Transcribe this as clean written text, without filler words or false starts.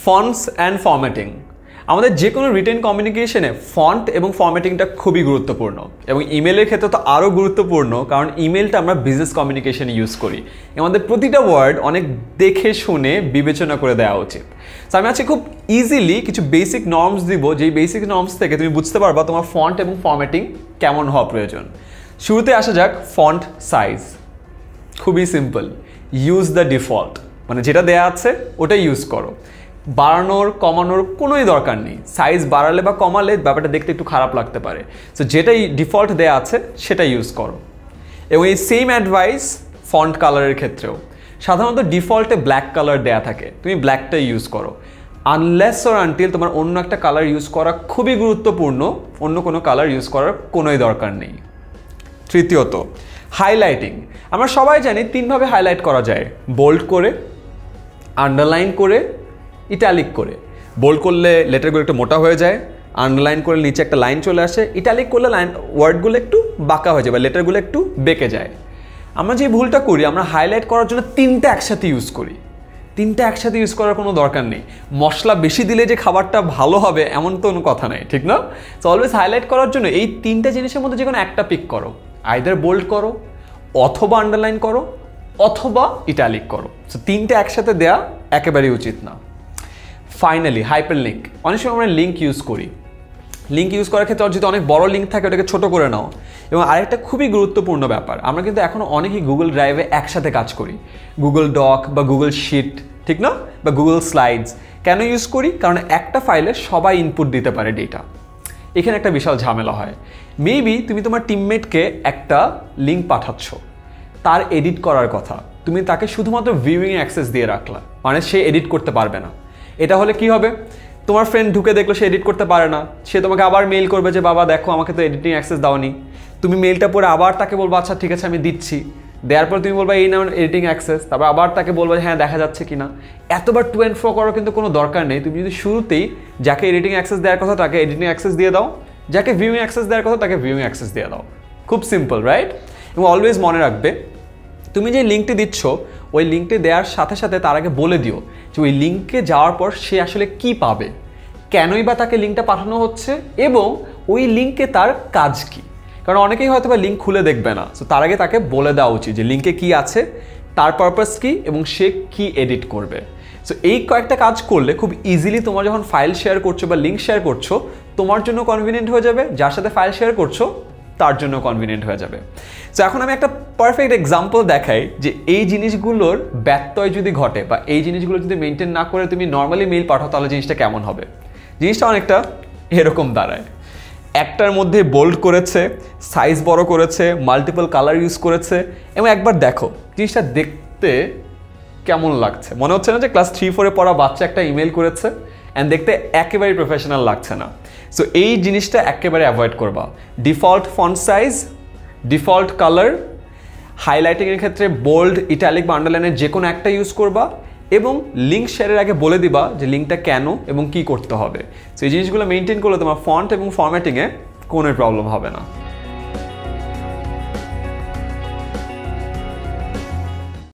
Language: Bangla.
Fonts and formatting. আমাদের যে কোনো রিটেন কমিউনিকেশনে ফন্ট এবং ফরম্যাটিংটা খুবই গুরুত্বপূর্ণ, এবং ইমেলের ক্ষেত্রে তো আরও গুরুত্বপূর্ণ, কারণ ইমেলটা আমরা বিজনেস কমিউনিকেশনে ইউজ করি। আমাদের প্রতিটা ওয়ার্ড অনেক দেখে শুনে বিবেচনা করে দেওয়া উচিত। তো আমি আজকে খুব ইজিলি কিছু বেসিক নর্মস দিব, যেই বেসিক নর্মস থেকে তুমি বুঝতে পারবা তোমার ফন্ট এবং ফরম্যাটিং কেমন হওয়া প্রয়োজন। শুরুতে আসা যাক ফন্ট সাইজ। খুবই সিম্পল, ইউজ দ্য ডিফল্ট, মানে যেটা দেয়া আছে ওটাই ইউজ করো। বাড়ানোর কমানোর কোনোই দরকার নেই। সাইজ বাড়ালে বা কমালে ব্যাপারটা দেখতে একটু খারাপ লাগতে পারে, সো যেটাই ডিফল্ট দেয়া আছে সেটা ইউজ করো। এবং এই সেম অ্যাডভাইস ফন্ট কালারের ক্ষেত্রেও। সাধারণত ডিফল্টে ব্ল্যাক কালার দেয়া থাকে, তুমি ব্ল্যাকটাই ইউজ করো। আনলেস অর আনটিল তোমার অন্য একটা কালার ইউজ করা খুবই গুরুত্বপূর্ণ, অন্য কোনো কালার ইউজ করার কোনোই দরকার নেই। তৃতীয়ত, হাইলাইটিং। আমরা সবাই জানি তিনভাবে হাইলাইট করা যায়: বোল্ড করে, আন্ডারলাইন করে, ইটালিক করে। বোল্ড করলে লেটারগুলো একটু মোটা হয়ে যায়, আন্ডারলাইন করলে নিচে একটা লাইন চলে আসে, ইটালিক করলে ওয়ার্ডগুলো একটু বাঁকা হয়ে যায় বা লেটারগুলো একটু বেঁকে যায়। আমরা যে ভুলটা করি, আমরা হাইলাইট করার জন্য তিনটা একসাথে ইউজ করি। তিনটা একসাথে ইউজ করার কোনো দরকার নেই। মশলা বেশি দিলে যে খাবারটা ভালো হবে এমন তো কোনো কথা নেই, ঠিক না? সো অলওয়েজ হাইলাইট করার জন্য এই তিনটা জিনিসের মধ্যে যে কোনো একটা পিক করো। আইদার বোল্ড করো, অথবা আন্ডারলাইন করো, অথবা ইটালিক করো। সো তিনটা একসাথে দেয়া একেবারেই উচিত না। Finally, hyper link. অনেক সময় আমরা লিঙ্ক ইউজ করি। লিঙ্ক ইউজ করার ক্ষেত্রে যদি অনেক বড় লিঙ্ক থাকে ওটাকে ছোট করে নাও। এবং আরেকটা খুবই গুরুত্বপূর্ণ ব্যাপার, আমরা কিন্তু এখনও অনেকেই গুগল ড্রাইভে একসাথে কাজ করি। গুগল ডক বা গুগল শিট, ঠিক না? বা গুগল স্লাইডস কেন ইউজ করি? কারণ একটা ফাইলে সবাই ইনপুট দিতে পারে ডেটা। এখানে একটা বিশাল ঝামেলা হয়। মেবি তুমি তোমার টিমমেটকে একটা লিঙ্ক পাঠাচ্ছ, তার এডিট করার কথা, তুমি তাকে শুধুমাত্র ভিউইং অ্যাক্সেস দিয়ে রাখলা, মানে সে এডিট করতে পারবে না। এটা হলে কি হবে? তোমার ফ্রেন্ড ঢুকে দেখলো সে এডিট করতে পারে না, সে তোমাকে আবার মেইল করবে যে বাবা দেখো আমাকে তো এডিটিং অ্যাক্সেস দাওনি। তুমি মেইলটা পরে আবার তাকে বলবো আচ্ছা ঠিক আছে আমি দিচ্ছি। দেওয়ার পর তুমি বলবা এই নাও এডিটিং অ্যাক্সেস, তারপর আবার তাকে বলবো হ্যাঁ দেখা যাচ্ছে কিনা। এতবার টু অ্যান্ড ফ্রো করার কিন্তু কোনো দরকার নেই। তুমি যদি শুরুতেই যাকে এডিটিং অ্যাক্সেস দেওয়ার কথা তাকে এডিটিং অ্যাক্সেস দিয়ে দাও, যাকে ভিউইং অ্যাক্সেস দেওয়ার কথা তাকে ভিউইং অ্যাক্সেস দিয়ে দাও। খুব সিম্পল, রাইট? এবং অলওয়েজ মনে রাখবে, তুমি যে লিঙ্কটি দিচ্ছ ওই লিঙ্কটি দেওয়ার সাথে সাথে তার আগে বলে দিও যে ওই লিঙ্কে যাওয়ার পর সে আসলে কি পাবে, কেনই বা তাকে লিঙ্কটা পাঠানো হচ্ছে, এবং ওই লিঙ্কে তার কাজ কি। কারণ অনেকেই হয়তো বা লিঙ্ক খুলে দেখবে না, সো তার আগে তাকে বলে দেওয়া উচিত যে লিঙ্কে কি আছে, তার পারপাস কি, এবং সে কি এডিট করবে। সো এই কয়েকটা কাজ করলে খুব ইজিলি তোমার যখন ফাইল শেয়ার করছো বা লিঙ্ক শেয়ার করছো তোমার জন্য কনভিনিয়েন্ট হয়ে যাবে, যার সাথে ফাইল শেয়ার করছো তার জন্য কনভিনিয়েন্ট হয়ে যাবে। সো এখন আমি একটা পারফেক্ট এক্সাম্পল দেখাই যে এই জিনিসগুলোর ব্যত্যয় যদি ঘটে বা এই জিনিসগুলো যদি মেনটেন না করে তুমি নর্মালি মেইল পাঠাও তাহলে জিনিসটা কেমন হবে। জিনিসটা অনেকটা এরকম দাঁড়ায়। একটার মধ্যে বোল্ড করেছে, সাইজ বড় করেছে, মাল্টিপল কালার ইউজ করেছে, এবং একবার দেখো জিনিসটা দেখতে কেমন লাগছে। মনে হচ্ছে না যে ক্লাস 3-4-এ পড়া বাচ্চা একটা ইমেল করেছে, অ্যান্ড দেখতে একেবারেই প্রফেশনাল লাগছে না। সো এই জিনিসটা একেবারে অ্যাভয়েড করবা। Default font size, default colour, হাইলাইটিংয়ের ক্ষেত্রে বোল্ড, ইটালিক বা আন্ডারলাইনের যে কোনো একটা ইউজ করবা, এবং লিঙ্ক শেয়ারের আগে বলে দিবা যে লিঙ্কটা কেন এবং কি করতে হবে। সো এই জিনিসগুলো মেনটেন করলে তোমার ফন্ট এবং ফরম্যাটিংয়ে কোনো প্রবলেম হবে না।